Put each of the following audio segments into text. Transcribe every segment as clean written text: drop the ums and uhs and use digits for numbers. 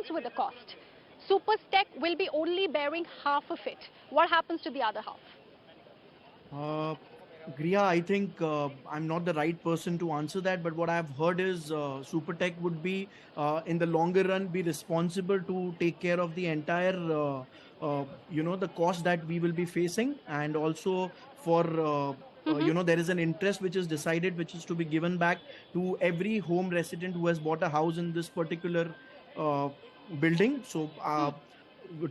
comes with a cost. Supertech will be only bearing half of it. What happens to the other half? Griya, I think I'm not the right person to answer that, but what I've heard is Supertech would be, in the longer run, be responsible to take care of the entire, the cost that we will be facing, and also for, there is an interest which is decided, which is to be given back to every home resident who has bought a house in this particular uh, building. So,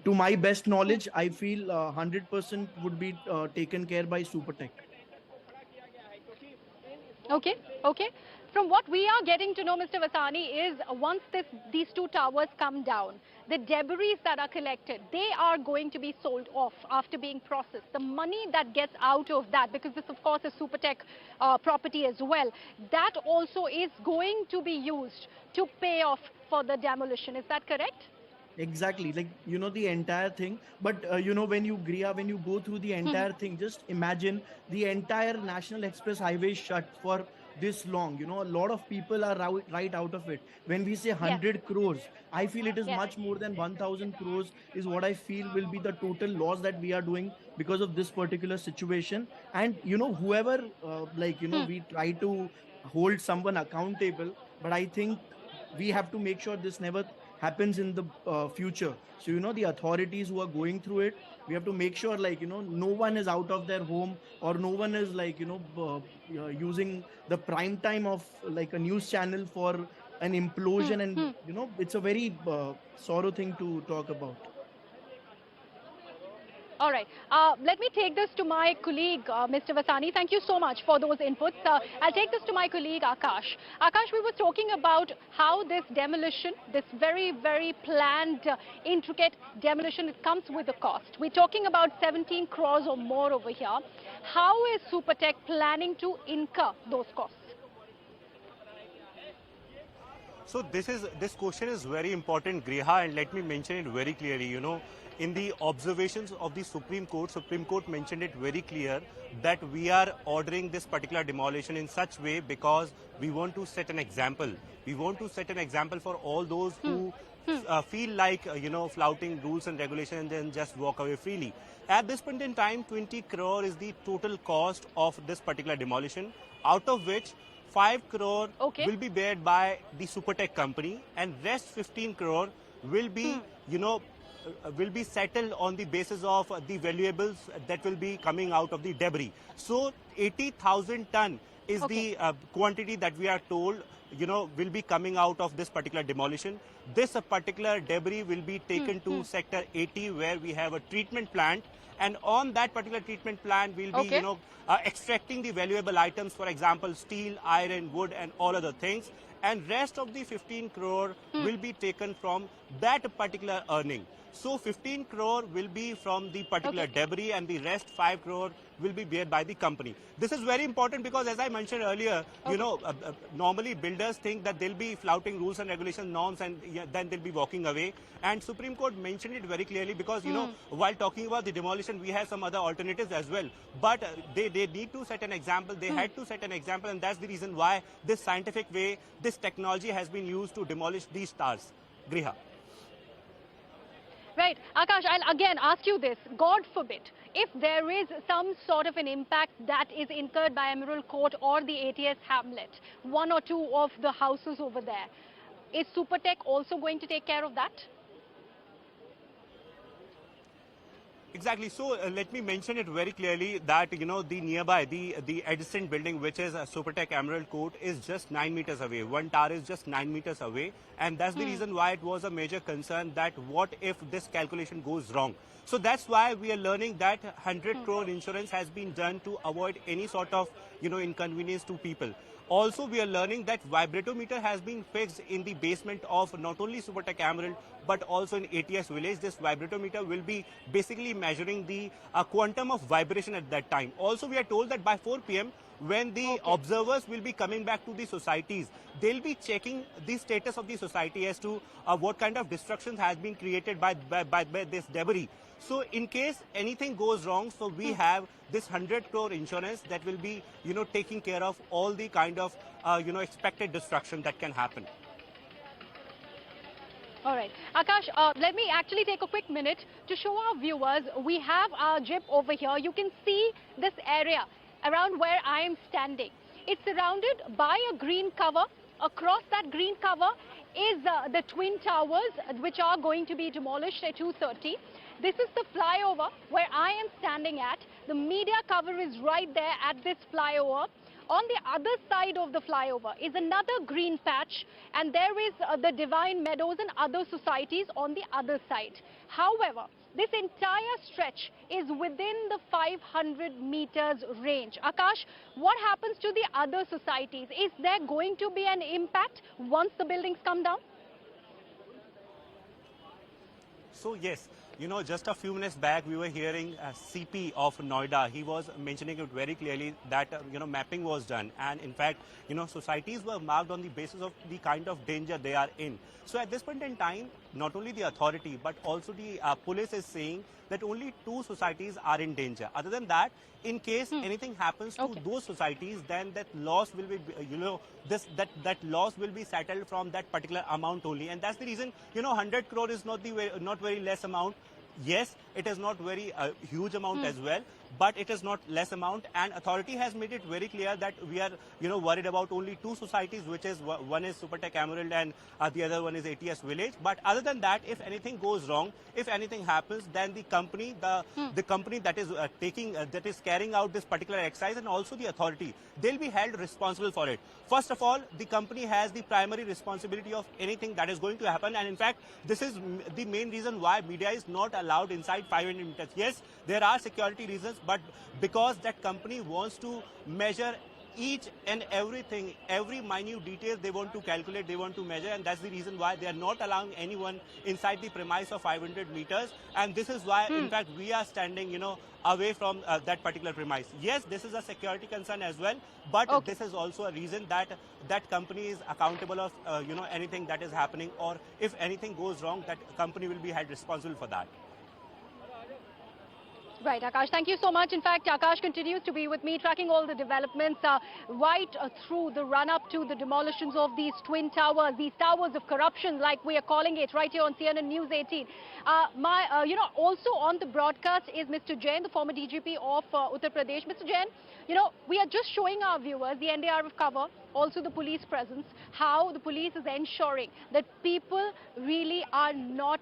to my best knowledge, I feel 100% would be taken care by Supertech. Okay, okay. From what we are getting to know, Mr. Vasani, is once these two towers come down, the debris that are collected, they are going to be sold off after being processed. The money that gets out of that, because this of course is Supertech property as well, that also is going to be used to pay off for the demolition. Is that correct? Exactly, like the entire thing. But when you Griya, when you go through the entire thing, just imagine the entire National Express highway shut for this long. A lot of people are right out of it. When we say Yes. 100 crores, I feel it is Yes. much more than 1000 crores is what I feel will be the total loss that we are doing because of this particular situation. And whoever, we try to hold someone accountable, but I think we have to make sure this never happens in the future. So the authorities who are going through it, we have to make sure, no one is out of their home, or no one is using the prime time of like a news channel for an implosion. And it's a very sorrow thing to talk about. All right. Let me take this to my colleague, Mr. Vasani. Thank you so much for those inputs. I'll take this to my colleague, Akash. Akash, we were talking about how this demolition, this very, very planned, intricate demolition, it comes with a cost. We're talking about 17 crores or more over here. How is Supertech planning to incur those costs? So this question is very important, Griha, and let me mention it very clearly. In the observations of the Supreme Court mentioned it very clear that we are ordering this particular demolition in such way because we want to set an example. We want to set an example for all those who feel like, flouting rules and regulations and then just walk away freely. At this point in time, 20 crore is the total cost of this particular demolition, out of which 5 crore will be bared by the Supertech company, and rest 15 crore will be, will be settled on the basis of the valuables that will be coming out of the debris. So 80,000 ton is the quantity that we are told, will be coming out of this particular demolition. This particular debris will be taken to Sector 80, where we have a treatment plant. And on that particular treatment plant, we'll be, extracting the valuable items, for example, steel, iron, wood, and all other things. And rest of the 15 crore will be taken from that particular earning. So 15 crore will be from the particular debris, and the rest 5 crore will be bared by the company. This is very important because, as I mentioned earlier, normally builders think that they'll be flouting rules and regulation norms, and then they'll be walking away. And Supreme Court mentioned it very clearly because, while talking about the demolition, we have some other alternatives as well. But they need to set an example. They had to set an example, and that's the reason why this scientific way, this technology has been used to demolish these towers. Griha. Right. Akash, I'll again ask you this. God forbid, if there is some sort of an impact that is incurred by Emerald Court or the ATS Hamlet, one or two of the houses over there, is Supertech also going to take care of that? Exactly. So let me mention it very clearly that, the nearby, the adjacent building, which is Supertech Emerald Court, is just 9 meters away. One tower is just 9 meters away. And that's the reason why it was a major concern that what if this calculation goes wrong. So that's why we are learning that 100 crore insurance has been done to avoid any sort of, inconvenience to people. Also, we are learning that vibratometer has been fixed in the basement of not only Supertech Emerald, but also in ATS Village. This vibratometer will be basically measuring the quantum of vibration at that time. Also, we are told that by 4 p.m., when the observers will be coming back to the societies, they'll be checking the status of the society as to what kind of destruction has been created by this debris. So in case anything goes wrong, so we have this 100 crore insurance that will be, taking care of all the kind of, expected destruction that can happen. All right. Akash, let me actually take a quick minute to show our viewers. We have our jeep over here. You can see this area around where I am standing. It's surrounded by a green cover. Across that green cover is the Twin Towers, which are going to be demolished at 2:30. This is the flyover where I am standing at. The media cover is right there at this flyover. On the other side of the flyover is another green patch, and there is the Divine Meadows and other societies on the other side. However, this entire stretch is within the 500 meters range. Akash, what happens to the other societies? Is there going to be an impact once the buildings come down? So yes, just a few minutes back, we were hearing CP of Noida. He was mentioning it very clearly that, mapping was done. And in fact, societies were marked on the basis of the kind of danger they are in. So at this point in time, not only the authority, but also the police is saying that only 2 societies are in danger. Other than that, in case anything happens to those societies, then that loss will be, that loss will be settled from that particular amount only. And that's the reason, 100 crore is not very less amount. Yes, it is not very huge amount as well, but it is not less amount. And authority has made it very clear that we are, worried about only 2 societies, which is one is Supertech Emerald and the other one is ATS Village. But other than that, if anything goes wrong, if anything happens, then the company, the company that is that is carrying out this particular exercise, and also the authority, they'll be held responsible for it. First of all, the company has the primary responsibility of anything that is going to happen. And in fact, this is the main reason why media is not allowed inside 500 meters. Yes, there are security reasons, but because that company wants to measure each and everything, every minute detail they want to calculate, they want to measure, and that's the reason why they are not allowing anyone inside the premise of 500 meters. And this is why, in fact, we are standing, away from that particular premise. Yes, this is a security concern as well, but this is also a reason that that company is accountable of, anything that is happening, or if anything goes wrong, that company will be held responsible for that. Right, Akash, thank you so much. In fact, Akash continues to be with me, tracking all the developments right through the run-up to the demolitions of these twin towers, these towers of corruption, like we are calling it, right here on CNN News 18. Also on the broadcast is Mr. Jain, the former DGP of Uttar Pradesh. Mr. Jain, we are just showing our viewers the NDRF cover, also the police presence, how the police is ensuring that people really are not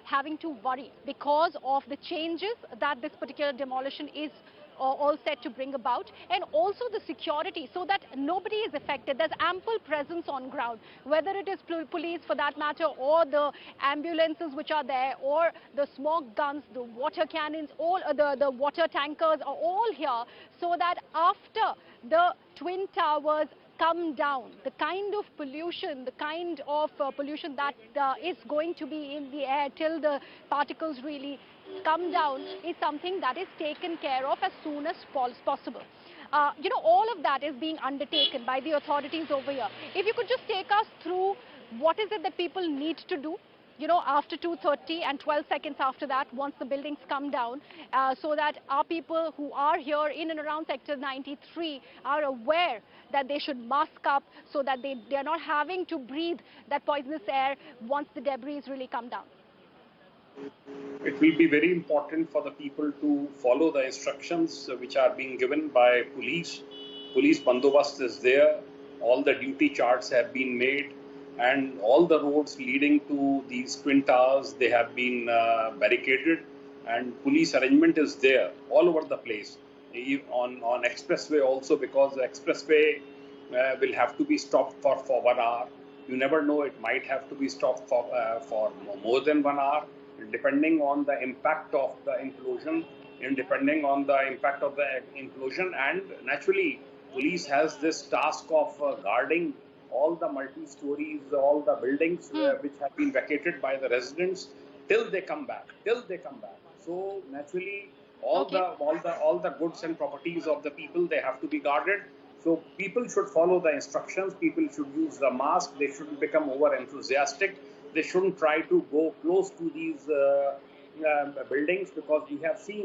having to worry because of the changes that this particular demolition is all set to bring about, and also the security so that nobody is affected. There's ample presence on ground, whether it is police for that matter, or the ambulances which are there, or the smoke guns, the water cannons, all the water tankers are all here, so that after the twin towers come down, the kind of pollution, that is going to be in the air till the particles really come down is something that is taken care of as soon as possible. All of that is being undertaken by the authorities over here. If you could just take us through what is it that people need to do, after 2:30 and 12 seconds after that, once the buildings come down, so that our people who are here in and around Sector 93 are aware that they should mask up so that they are not having to breathe that poisonous air once the debris really come down. It will be very important for the people to follow the instructions which are being given by police. Police bandobast is there. All the duty charts have been made, and all the roads leading to these twin towers, they have been barricaded, and police arrangement is there all over the place. On expressway also, because the expressway will have to be stopped for 1 hour. You never know, it might have to be stopped for more than 1 hour, depending on the impact of the implosion, and and naturally police has this task of guarding all the multi-stories, all the buildings which have been vacated by the residents till they come back. So naturally all the goods and properties of the people, they have to be guarded. So people should follow the instructions, people should use the mask, they shouldn't become over enthusiastic. They shouldn't try to go close to these buildings, because we have seen